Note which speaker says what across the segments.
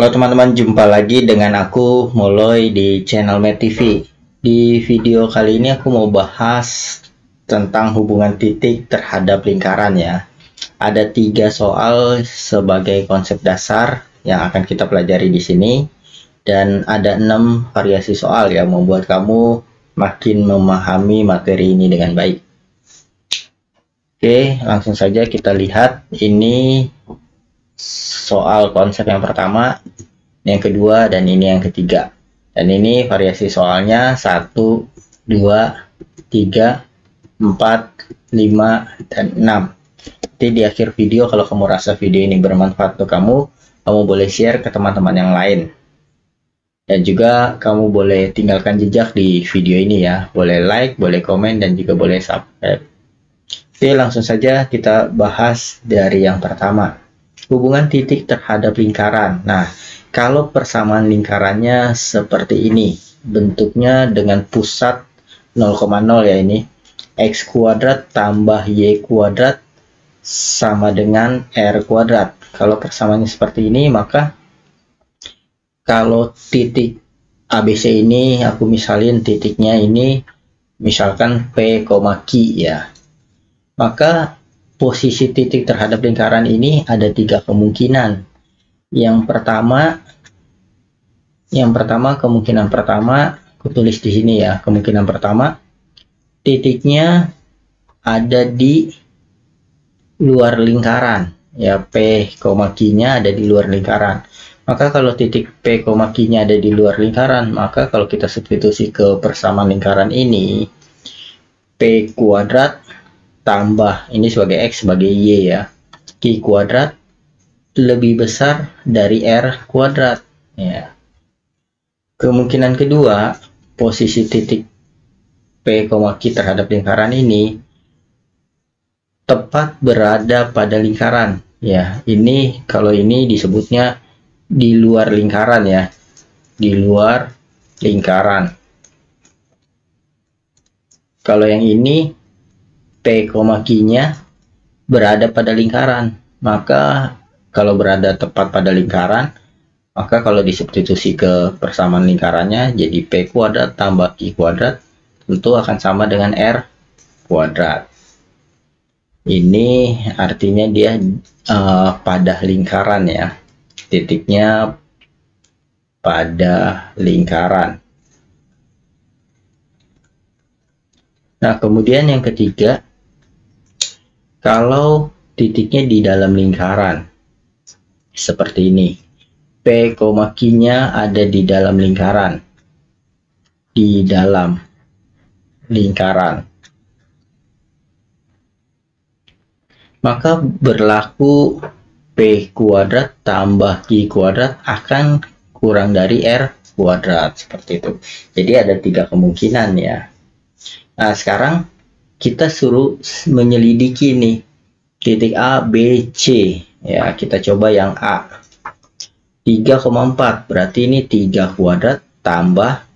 Speaker 1: Halo teman-teman, jumpa lagi dengan aku Moloy di channel Med TV. Di video kali ini aku mau bahas tentang hubungan titik terhadap lingkaran ya. Ada 3 soal sebagai konsep dasar yang akan kita pelajari di sini, dan ada 6 variasi soal yang membuat kamu makin memahami materi ini dengan baik. Oke, langsung saja kita lihat. Ini soal konsep yang pertama, yang kedua, dan ini yang ketiga. Dan ini variasi soalnya 1, 2, 3, 4, 5, dan 6. Nanti di akhir video, kalau kamu rasa video ini bermanfaat untuk kamu boleh share ke teman-teman yang lain. Dan juga kamu boleh tinggalkan jejak di video ini ya. Boleh like, boleh komen, dan juga boleh subscribe. Oke, langsung saja kita bahas dari yang pertama. Hubungan titik terhadap lingkaran. Nah, kalau persamaan lingkarannya seperti ini, bentuknya dengan pusat 0,0 ya ini. X kuadrat tambah Y kuadrat sama dengan R kuadrat. Kalau persamaannya seperti ini, maka kalau titik ABC ini, aku misalin titiknya ini, misalkan P, Q ya. Maka posisi titik terhadap lingkaran ini ada 3 kemungkinan. Kemungkinan pertama aku tulis di sini ya. Kemungkinan pertama, titiknya ada di luar lingkaran ya. P, Q-nya ada di luar lingkaran. Maka kalau titik P, Q-nya ada di luar lingkaran, maka kalau kita substitusi ke persamaan lingkaran ini, P kuadrat tambah ini sebagai X sebagai Y ya, Q kuadrat lebih besar dari R kuadrat ya. Kemungkinan kedua, posisi titik P, Q terhadap lingkaran ini tepat berada pada lingkaran ya. Ini kalau ini disebutnya di luar lingkaran ya, di luar lingkaran. Kalau yang ini P, Q-nya berada pada lingkaran, maka kalau berada tepat pada lingkaran, maka kalau disubstitusi ke persamaan lingkarannya jadi P kuadrat tambah Q kuadrat tentu akan sama dengan R kuadrat. Ini artinya dia pada lingkaran ya, titiknya pada lingkaran. Nah, kemudian yang ketiga, kalau titiknya di dalam lingkaran seperti ini, P, Q-nya ada di dalam lingkaran, maka berlaku P kuadrat tambah Q kuadrat akan kurang dari R kuadrat, seperti itu. Jadi ada 3 kemungkinan ya. Nah, sekarang kita suruh menyelidiki nih titik A, B, C ya. Kita coba yang A, 3,4 berarti ini 3 kuadrat tambah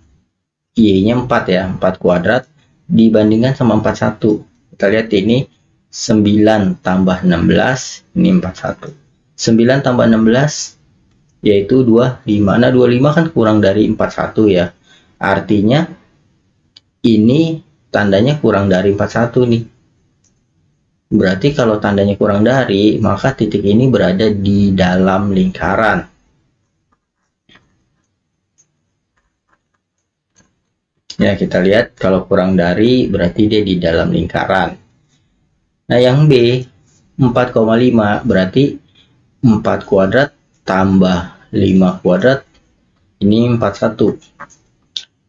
Speaker 1: Y nya 4 ya, 4 kuadrat dibandingkan sama 41. Kita lihat ini 9 tambah 16, ini 41. 9 tambah 16 yaitu 25. Nah, 25 kan kurang dari 41 ya, artinya ini tandanya kurang dari 41 nih. Berarti kalau tandanya kurang dari, maka titik ini berada di dalam lingkaran. Ya, kita lihat kalau kurang dari berarti dia di dalam lingkaran. Nah, yang B 4,5 berarti 4 kuadrat tambah 5 kuadrat, ini 41.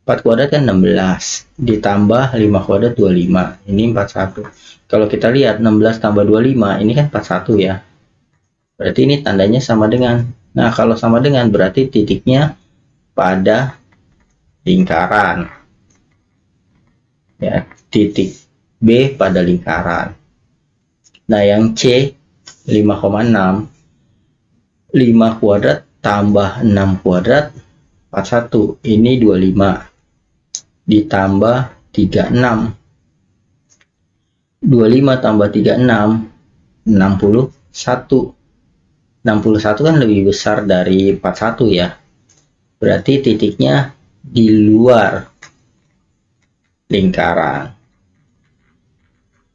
Speaker 1: 4 kuadrat kan 16, ditambah 5 kuadrat 25, ini 41. Kalau kita lihat 16 tambah 25, ini kan 41 ya. Berarti ini tandanya sama dengan. Nah, kalau sama dengan berarti titiknya pada lingkaran. Ya, titik B pada lingkaran. Nah, yang C 5,6, 5 kuadrat tambah 6 kuadrat 41, ini 25 ditambah 36, 25 tambah 36 61. 61 kan lebih besar dari 41 ya. Berarti titiknya di luar lingkaran.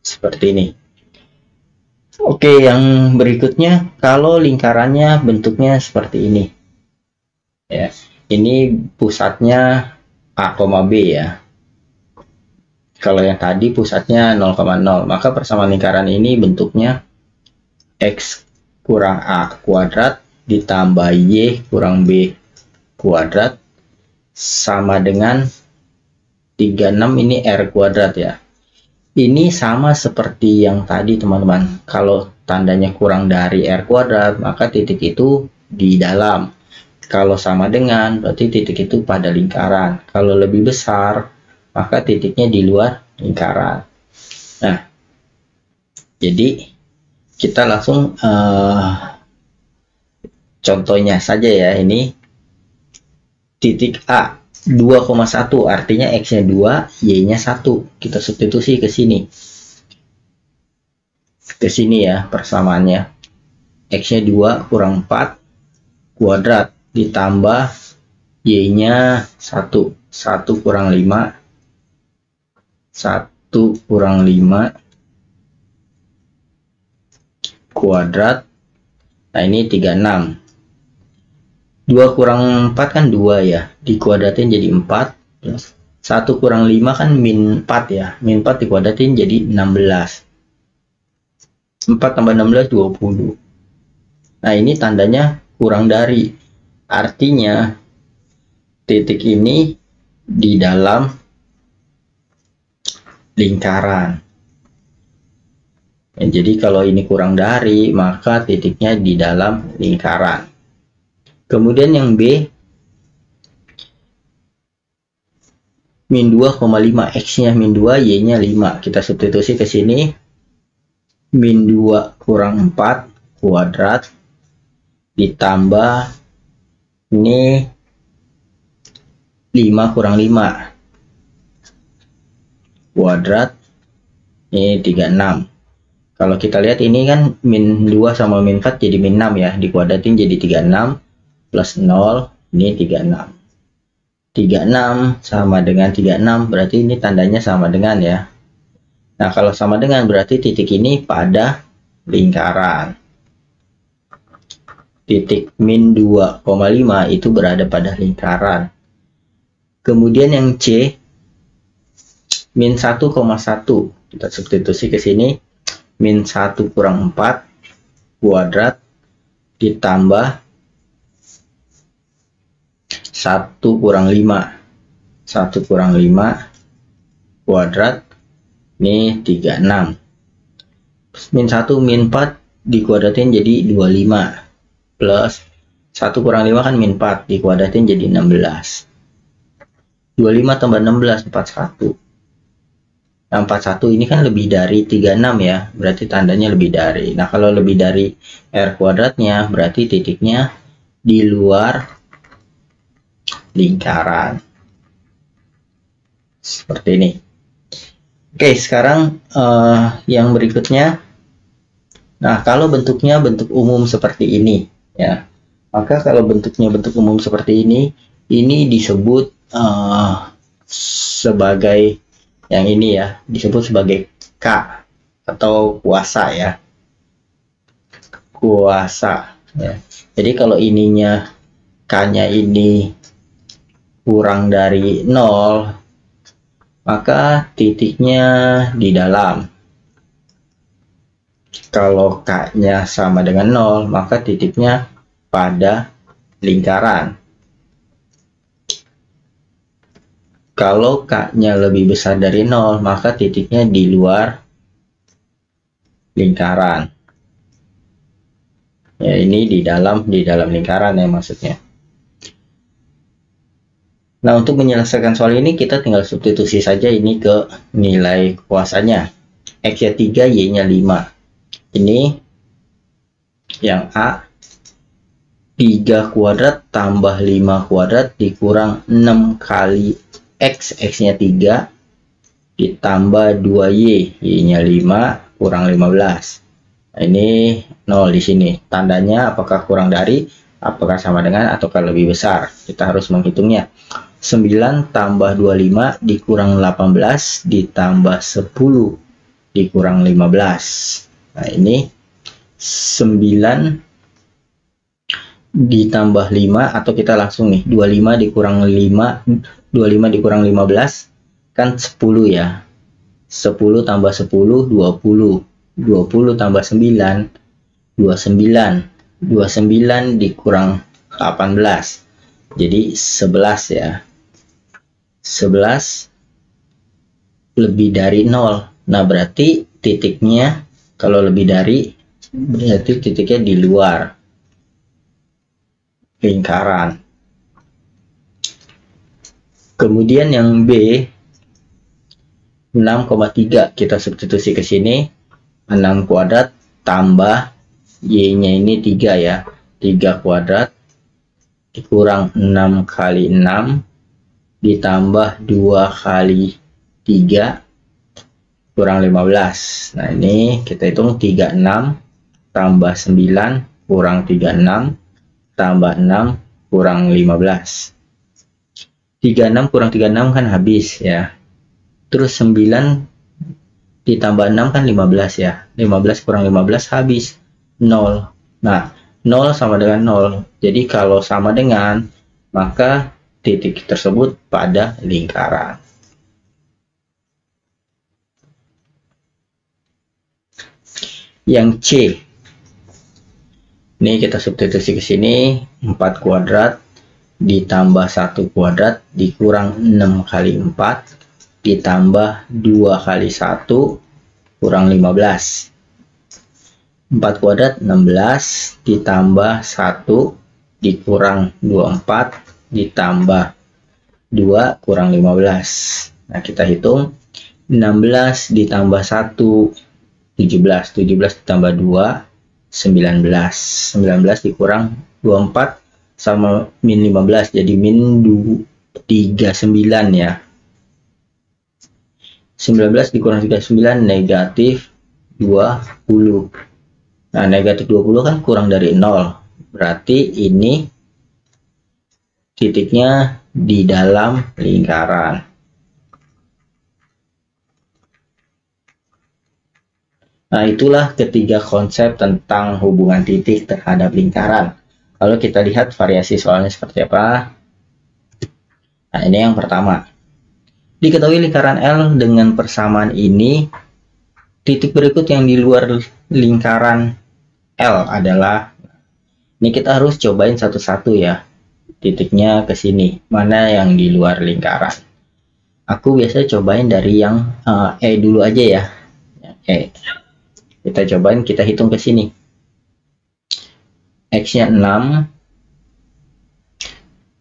Speaker 1: Seperti ini. Oke, yang berikutnya kalau lingkarannya bentuknya seperti ini. Ya, ini pusatnya A, B ya. Kalau yang tadi pusatnya 0,0, maka persamaan lingkaran ini bentuknya X kurang A kuadrat ditambah Y kurang B kuadrat sama dengan 36, ini R kuadrat ya. Ini sama seperti yang tadi teman-teman. Kalau tandanya kurang dari R kuadrat, maka titik itu di dalam. Kalau sama dengan, berarti titik itu pada lingkaran. Kalau lebih besar, maka titiknya di luar lingkaran. Nah, jadi kita langsung contohnya saja ya. Ini titik A 2,1, artinya X-nya 2, Y-nya 1. Kita substitusi ke sini. Ke sini ya persamaannya. X-nya 2 kurang 4 kuadrat ditambah Y-nya 1. 1 kurang 5. 1 kurang 5 kuadrat. Nah, ini 36. 2 kurang 4 kan 2 ya. Dikuadratin jadi 4. 1 kurang 5 kan min 4 ya. Min 4 dikuadratin jadi 16. 4 tambah 16, 20. Nah, ini tandanya kurang dari. Artinya titik ini di dalam lingkaran. Ya, jadi kalau ini kurang dari, maka titiknya di dalam lingkaran. Kemudian yang B, min 2,5, X-nya min 2, Y-nya 5. Kita substitusi ke sini. Min 2 kurang 4 kuadrat ditambah ini 5 kurang 5 kuadrat, ini 36. Kalau kita lihat ini kan min 2 sama min 4 jadi min 6 ya, dikuadratin jadi 36 plus 0, ini 36. 36 sama dengan 36, berarti ini tandanya sama dengan ya. Nah, kalau sama dengan berarti titik ini pada lingkaran. Titik min 2,5 itu berada pada lingkaran. Kemudian yang C, min 1,1. Kita substitusi ke sini. Min 1 kurang 4 kuadrat ditambah 1 kurang 5. 1 kurang 5 kuadrat, ini 36. Min 1 min 4 dikuadratin jadi 25. Plus 1 kurang 5 kan min 4 dikuadratin jadi 16. 25 tambah 16, 41. Nah, 41 ini kan lebih dari 36 ya, berarti tandanya lebih dari. Nah, kalau lebih dari R kuadratnya, berarti titiknya di luar lingkaran. Seperti ini. Oke, sekarang yang berikutnya. Nah, kalau bentuknya bentuk umum seperti ini ya, maka kalau bentuknya bentuk umum seperti ini disebut sebagai yang ini ya, disebut sebagai K atau kuasa ya, kuasa ya. Jadi kalau ininya K-nya ini kurang dari 0, maka titiknya di dalam. Kalau K-nya sama dengan 0, maka titiknya pada lingkaran. Kalau K-nya lebih besar dari 0, maka titiknya di luar lingkaran. Ya, ini di dalam lingkaran ya maksudnya. Nah, untuk menyelesaikan soal ini kita tinggal substitusi saja ini ke nilai kuasanya. X-nya 3, Y-nya 5. Ini yang A 3 kuadrat tambah 5 kuadrat dikurang 6 kali X, X-nya 3 ditambah 2Y, Y-nya 5 kurang 15. Nah, ini 0 di sini. Tandanya apakah kurang dari, apakah sama dengan, ataukah lebih besar. Kita harus menghitungnya. 9 tambah 25 dikurang 18 ditambah 10 dikurang 15. Nah, ini 9 ditambah 5, atau kita langsung nih, 25 dikurang 5, 25 dikurang 15 kan 10 ya. 10 tambah 10 20. 20 tambah 9 29. 29 dikurang 18 jadi 11 ya. 11 lebih dari 0. Nah, berarti titiknya kalau lebih dari, berarti titiknya di luar lingkaran. Kemudian yang B 6,3 kita substitusi ke sini. 6 kuadrat tambah Y-nya ini 3 ya. 3 kuadrat dikurang 6 kali 6 ditambah 2 kali 3 kurang 15. Nah, ini kita hitung 36 tambah 9 kurang 36 tambah 6 kurang 15. 36 kurang 36 kan habis ya. Terus 9 ditambah 6 kan 15 ya. 15 kurang 15 habis 0. Nah, 0 sama dengan 0. Jadi kalau sama dengan, maka titik tersebut pada lingkaran. Yang C. Ini kita substitusi ke sini. 4 kuadrat ditambah 1 kuadrat dikurang 6 kali 4 ditambah 2 kali 1 kurang 15. 4 kuadrat 16 ditambah 1 dikurang 24 ditambah 2 kurang 15. Nah, kita hitung 16 ditambah 1 17. 17 ditambah 2 19. 19 dikurang 24 sama min 15 jadi min 39 ya. 19 dikurang 39 negatif 20. Nah, negatif 20 kan kurang dari 0. Berarti ini titiknya di dalam lingkaran. Nah, itulah ketiga konsep tentang hubungan titik terhadap lingkaran. Lalu kita lihat variasi soalnya seperti apa. Nah, ini yang pertama. Diketahui lingkaran L dengan persamaan ini, titik berikut yang di luar lingkaran L adalah, ini kita harus cobain satu-satu ya, titiknya ke sini, mana yang di luar lingkaran. Aku biasa cobain dari yang E dulu aja ya. E. Kita cobain, kita hitung ke sini. X-nya 6.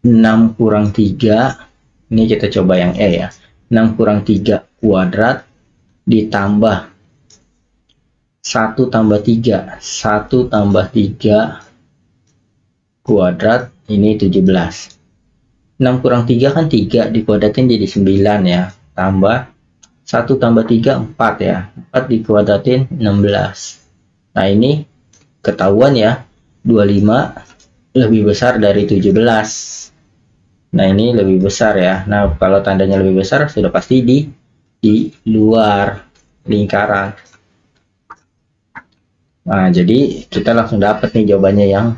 Speaker 1: 6 kurang 3. Ini kita coba yang E ya. 6 kurang 3 kuadrat ditambah 1 tambah 3. 1 tambah 3 kuadrat, ini 17. 6 kurang 3 kan 3 dikuadratin jadi 9 ya. Tambah 1 tambah 3 4 ya. 4 dikuadratin 16. Nah, ini ketahuan ya, 25 lebih besar dari 17. Nah, ini lebih besar ya. Nah, kalau tandanya lebih besar sudah pasti di luar lingkaran. Nah, jadi kita langsung dapat nih jawabannya yang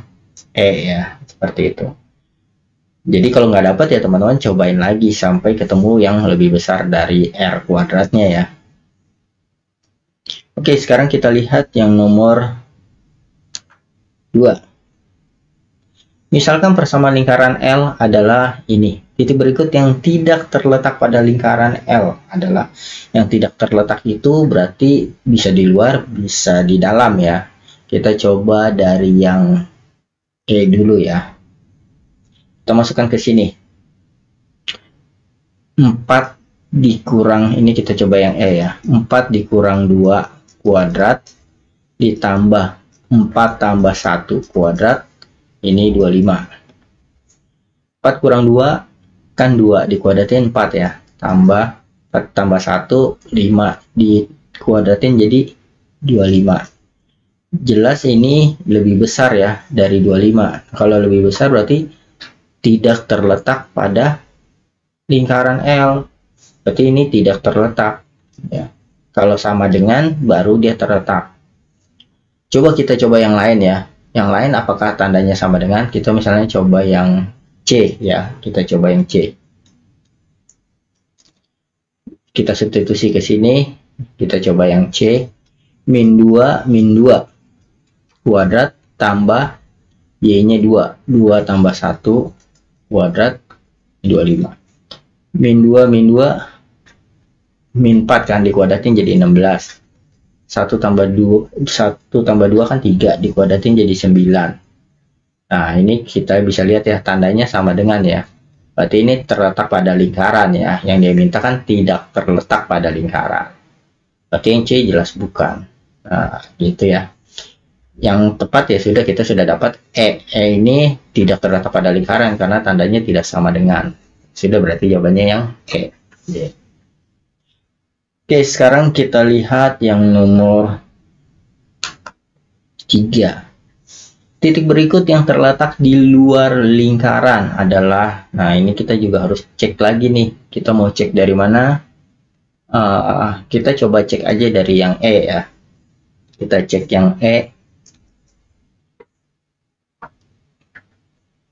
Speaker 1: E ya, seperti itu. Jadi kalau nggak dapat ya teman-teman cobain lagi sampai ketemu yang lebih besar dari R kuadratnya ya. Oke, sekarang kita lihat yang nomor 2. Misalkan persamaan lingkaran L adalah ini. Titik berikut yang tidak terletak pada lingkaran L adalah, yang tidak terletak itu berarti bisa di luar, bisa di dalam ya. Kita coba dari yang E dulu ya. Kita masukkan ke sini. 4 dikurang, ini kita coba yang E ya. 4 dikurang 2 kuadrat ditambah 4 tambah 1 kuadrat, ini 25. 4 kurang 2 kan 2 dikuadratin 4 ya. Tambah 4 tambah 1 5 dikuadratin jadi 25. jelas ini lebih besar ya dari 25. Kalau lebih besar berarti tidak terletak pada lingkaran L. Berarti ini tidak terletak ya. Kalau sama dengan baru dia terletak. Coba kita coba yang lain ya. Yang lain apakah tandanya sama dengan? Kita misalnya coba yang C ya. Kita coba yang C. Kita substitusi ke sini. Kita coba yang C. Min 2 kuadrat tambah Y-nya 2. 2 tambah 1 kuadrat 25. Min 2 min 4 kan dikuadratin jadi 16. 1 tambah 2 kan 3 dikuadratin jadi 9. Nah, ini kita bisa lihat ya tandanya sama dengan ya. Berarti ini terletak pada lingkaran ya. Yang dia minta kan tidak terletak pada lingkaran. Berarti yang C jelas bukan. Nah, gitu ya. Yang tepat ya kita sudah dapat E. E ini tidak terletak pada lingkaran karena tandanya tidak sama dengan. Sudah, berarti jawabannya yang E. Oke, sekarang kita lihat yang nomor 3. Titik berikut yang terletak di luar lingkaran adalah, nah ini kita juga harus cek lagi nih. Kita mau cek dari mana? Kita coba cek aja dari yang E ya. Kita cek yang E.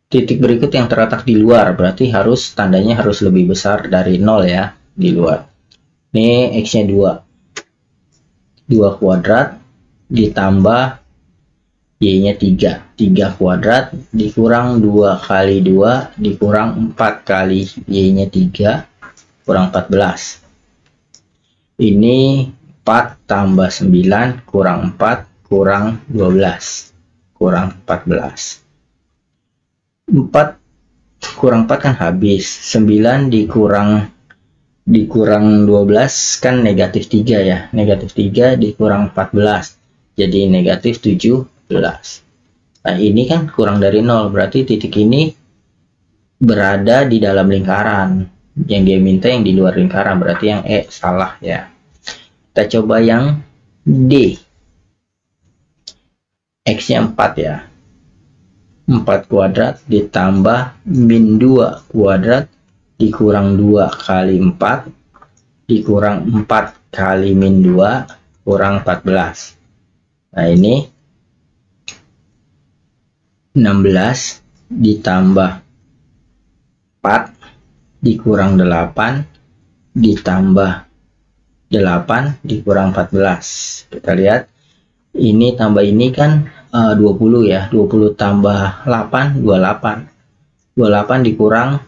Speaker 1: Titik berikut yang terletak di luar, berarti tandanya harus lebih besar dari 0 ya, di luar. Ini X-nya 2. 2 kuadrat ditambah Y-nya 3. 3 kuadrat dikurang 2 kali 2 dikurang 4 kali Y-nya 3 kurang 14. Ini 4 tambah 9 kurang 4 kurang 12 kurang 14. 4 kurang 4 kan habis. 9 dikurang 12 kan negatif 3 ya. Negatif 3 dikurang 14 jadi negatif 17. Nah ini kan kurang dari 0, berarti titik ini berada di dalam lingkaran. Yang dia minta yang di luar lingkaran, berarti yang E salah ya. Kita coba yang D. X-nya 4 ya. 4 kuadrat ditambah min 2 kuadrat dikurang 2 kali 4 dikurang 4 kali min 2 kurang 14. Nah ini 16 ditambah 4 dikurang 8 ditambah 8 dikurang 14. Kita lihat ini tambah ini kan 20 ya. 20 tambah 8 28. 28 dikurang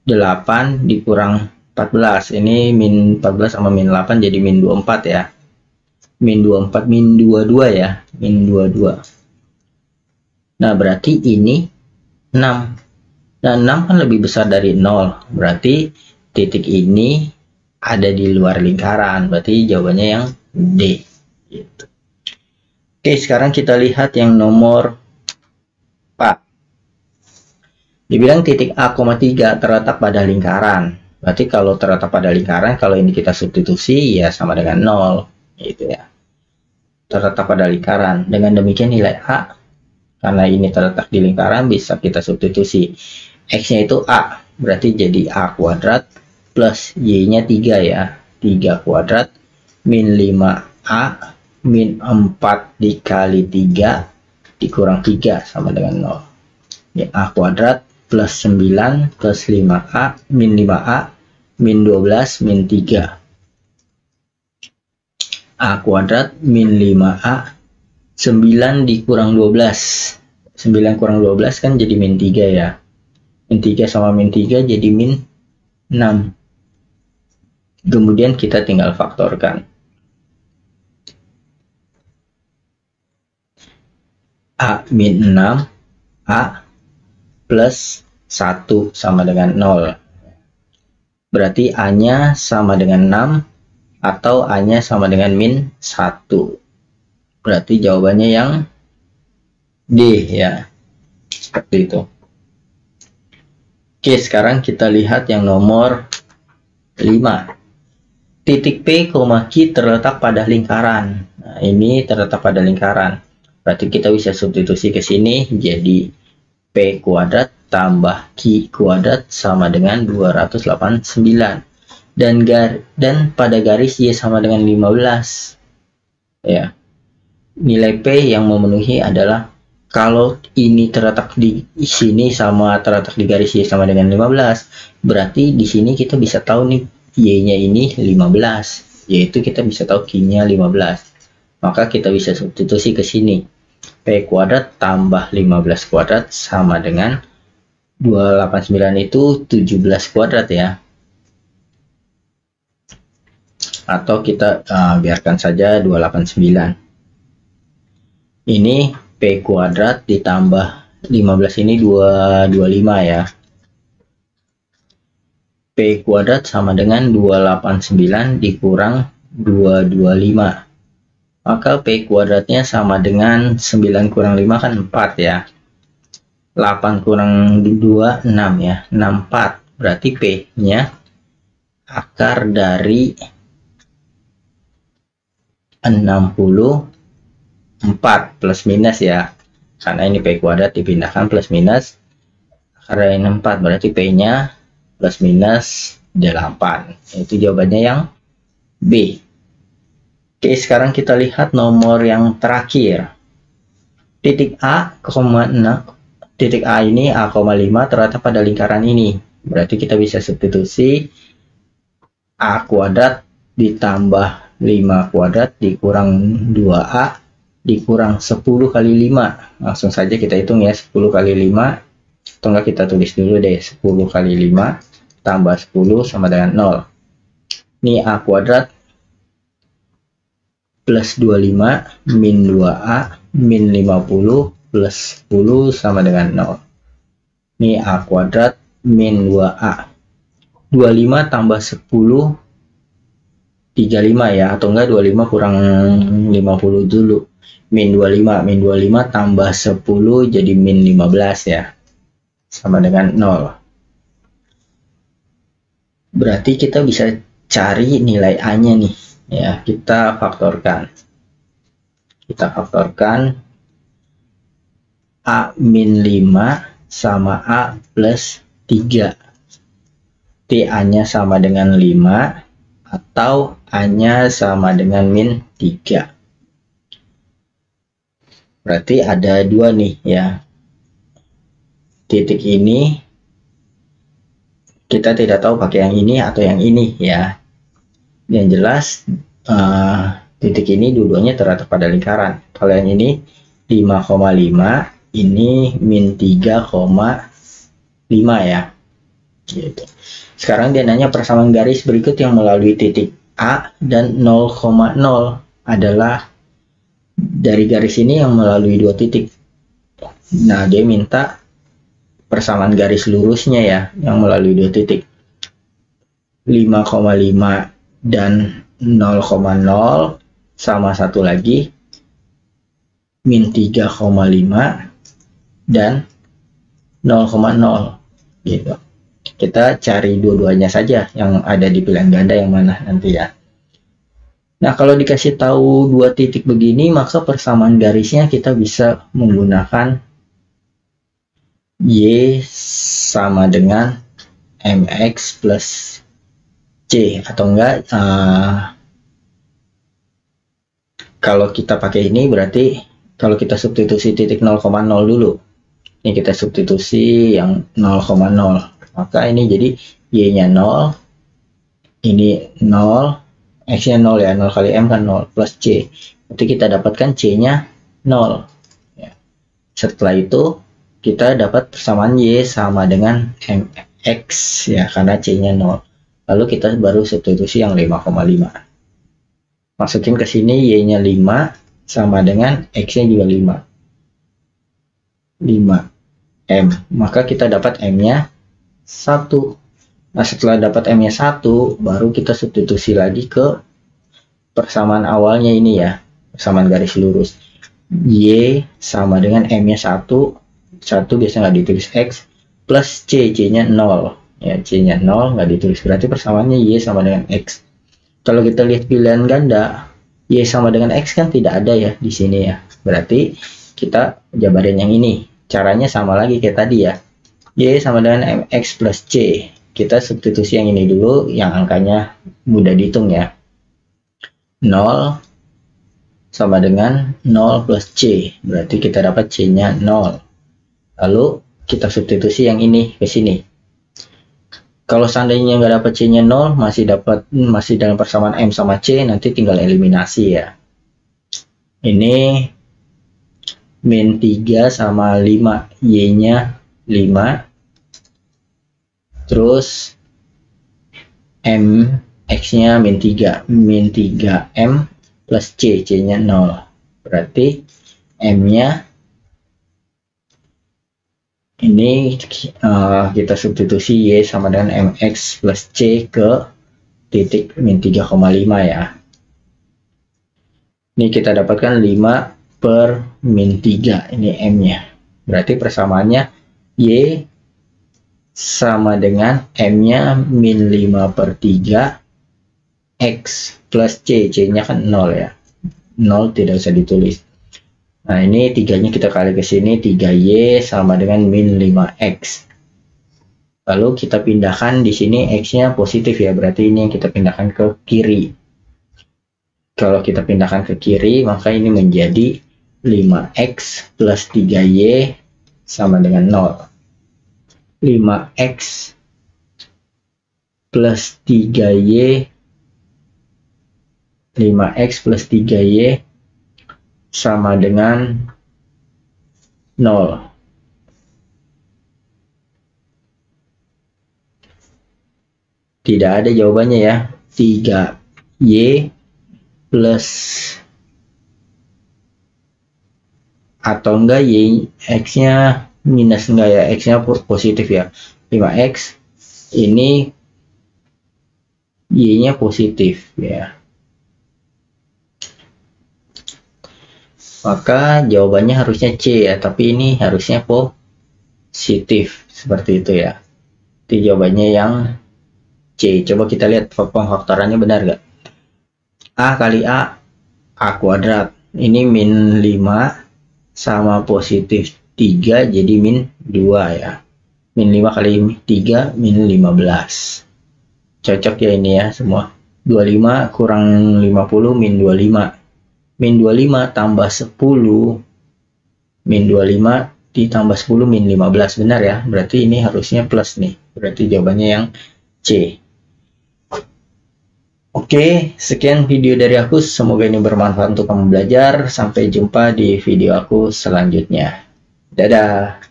Speaker 1: 8 dikurang 14. Ini min 14 sama min 8 jadi min 24 ya. Min 24 min 22 ya. Min 22. Nah, berarti ini 6. Nah, 6 kan lebih besar dari 0. Berarti titik ini ada di luar lingkaran. Berarti jawabannya yang D. Gitu. Oke, sekarang kita lihat yang nomor 4. Dibilang titik A, 3 terletak pada lingkaran. Berarti kalau terletak pada lingkaran, kalau ini kita substitusi ya sama dengan 0. Gitu ya. Terletak pada lingkaran. Dengan demikian nilai A, karena ini terletak di lingkaran, bisa kita substitusi. X-nya itu A, berarti jadi A kuadrat plus Y-nya 3 ya. 3 kuadrat min 5A min 4 dikali 3 dikurang 3 sama dengan 0. Ya, A kuadrat plus 9 plus 5A min 5A min 12 min 3. A kuadrat min 5A 9 dikurang 12. 9 kurang 12 kan jadi min 3 ya. Min 3 sama min 3 jadi min 6. Kemudian kita tinggal faktorkan. A min 6, A plus 1 sama dengan 0. Berarti A-nya sama dengan 6 atau A-nya sama dengan min 1. Berarti jawabannya yang D ya. Seperti itu. Oke, sekarang kita lihat yang nomor 5. Titik P, Q terletak pada lingkaran. Nah, ini terletak pada lingkaran. Berarti kita bisa substitusi ke sini jadi P kuadrat tambah Q kuadrat sama dengan 289. Dan pada garis Y sama dengan 15. Ya. Nilai P yang memenuhi adalah kalau ini terletak di sini sama terletak di garis Y sama dengan 15, berarti di sini kita bisa tahu nih Y-nya ini 15, yaitu kita bisa tahu Q-nya 15. Maka kita bisa substitusi ke sini. P kuadrat tambah 15 kuadrat sama dengan 289 itu 17 kuadrat ya. Atau kita biarkan saja 289. Ini P kuadrat ditambah 15 ini 225 ya. P kuadrat sama dengan 289 dikurang 225. Maka P kuadratnya sama dengan 9 kurang 5 kan 4 ya. 8 kurang 2, 6 ya. 64. Berarti P-nya akar dari 64 plus minus ya. Karena ini P kuadrat dipindahkan plus minus. Akar dari 64 berarti P-nya plus minus 8. Itu jawabannya yang B. Oke, sekarang kita lihat nomor yang terakhir. Titik A, titik A ini A,5 terletak pada lingkaran ini. Berarti kita bisa substitusi A kuadrat ditambah 5 kuadrat dikurang 2A dikurang 10 kali 5. Langsung saja kita hitung ya, 10 kali 5. Atau enggak kita tulis dulu deh, 10 kali 5 tambah 10 sama dengan 0. Ini A kuadrat plus 25 min 2A min 50 plus 10 sama dengan 0. Ini A kuadrat min 2A. 25 tambah 10 35 ya, atau enggak 25 kurang 50 dulu. Min 25 tambah 10 jadi min 15 ya. Sama dengan 0. Berarti kita bisa cari nilai A-nya nih. Ya, kita faktorkan. A min 5 sama A plus 3. A-nya sama dengan 5 atau A-nya sama dengan min 3. Berarti ada dua nih ya. Titik ini kita tidak tahu pakai yang ini atau yang ini ya. Yang jelas titik ini dua-duanya terletak pada lingkaran. Kalau yang ini 5,5, ini min 3,5 ya. Gitu. Sekarang dia nanya persamaan garis berikut yang melalui titik A dan 0,0 adalah dari garis ini yang melalui dua titik. Nah, dia minta persamaan garis lurusnya ya yang melalui dua titik. 5,5 dan 0,0 sama satu lagi min 3,5 dan 0,0 gitu. Kita cari dua-duanya saja yang ada di pilihan ganda yang mana nanti ya. Nah, kalau dikasih tahu dua titik begini, maka persamaan garisnya kita bisa menggunakan Y sama dengan MX plus C, atau enggak kalau kita pakai ini berarti kalau kita substitusi titik 0,0 dulu. Ini kita substitusi yang 0,0. Maka ini jadi Y-nya 0, ini 0, X-nya 0 ya, 0 kali M kan 0 plus C. Berarti kita dapatkan C-nya 0. Ya. Setelah itu kita dapat persamaan Y sama dengan MX ya, karena C-nya 0. Lalu kita baru substitusi yang 5,5. Masukin ke sini Y-nya 5 sama dengan X-nya juga 5. 5M. Maka kita dapat M-nya 1. Nah, setelah dapat M-nya 1, baru kita substitusi lagi ke persamaan awalnya ini ya. Persamaan garis lurus. Y sama dengan M-nya 1. 1 biasa nggak ditulis X. Plus C. C-nya 0. Ya, C-nya 0 nggak ditulis, berarti persamaannya Y sama dengan X. Kalau kita lihat pilihan ganda, Y sama dengan X kan tidak ada ya di sini ya. Berarti kita jabarin yang ini. Caranya sama lagi kayak tadi ya. Y sama dengan MX plus C. Kita substitusi yang ini dulu, yang angkanya mudah dihitung ya. 0 sama dengan 0 plus C. Berarti kita dapat C-nya 0. Lalu kita substitusi yang ini ke sini. Kalau seandainya nggak dapat C-nya 0, masih dalam persamaan M sama C, nanti tinggal eliminasi ya. Ini min 3 sama 5, Y-nya 5. Terus M, X-nya min 3 M plus C, C-nya 0. Berarti M-nya ini kita substitusi Y sama dengan MX plus C ke titik min 3,5 ya. Ini kita dapatkan 5 per min 3, ini M-nya. Berarti persamaannya Y sama dengan M-nya min 5 per 3 X plus C, C-nya kan 0 ya. 0 tidak usah ditulis. Nah, ini 3-nya kita kali ke sini, 3Y sama dengan min 5X. Lalu kita pindahkan di sini X-nya positif ya, berarti ini yang kita pindahkan ke kiri. Kalau kita pindahkan ke kiri, maka ini menjadi 5X plus 3Y sama dengan 0. 5X plus 3Y 5X plus 3Y sama dengan 0. Tidak ada jawabannya ya. 3Y plus atau enggak Y X-nya minus enggak ya, X-nya positif ya. 5X ini Y-nya positif ya. Maka jawabannya harusnya C ya, tapi ini harusnya positif seperti itu ya. Itu jawabannya yang C. Coba kita lihat pengfaktorannya benar gak? A kali A kuadrat. Ini min 5 sama positif 3 jadi min 2 ya. Min 5 kali 3 min 15. Cocok ya ini ya semua. 25 kurang 50 min 25. Min 25 tambah 10 min 25 ditambah 10 min 15, benar ya. Berarti ini harusnya plus nih. Berarti jawabannya yang C. Oke, sekian video dari aku. Semoga ini bermanfaat untuk kamu belajar. Sampai jumpa di video aku selanjutnya. Dadah.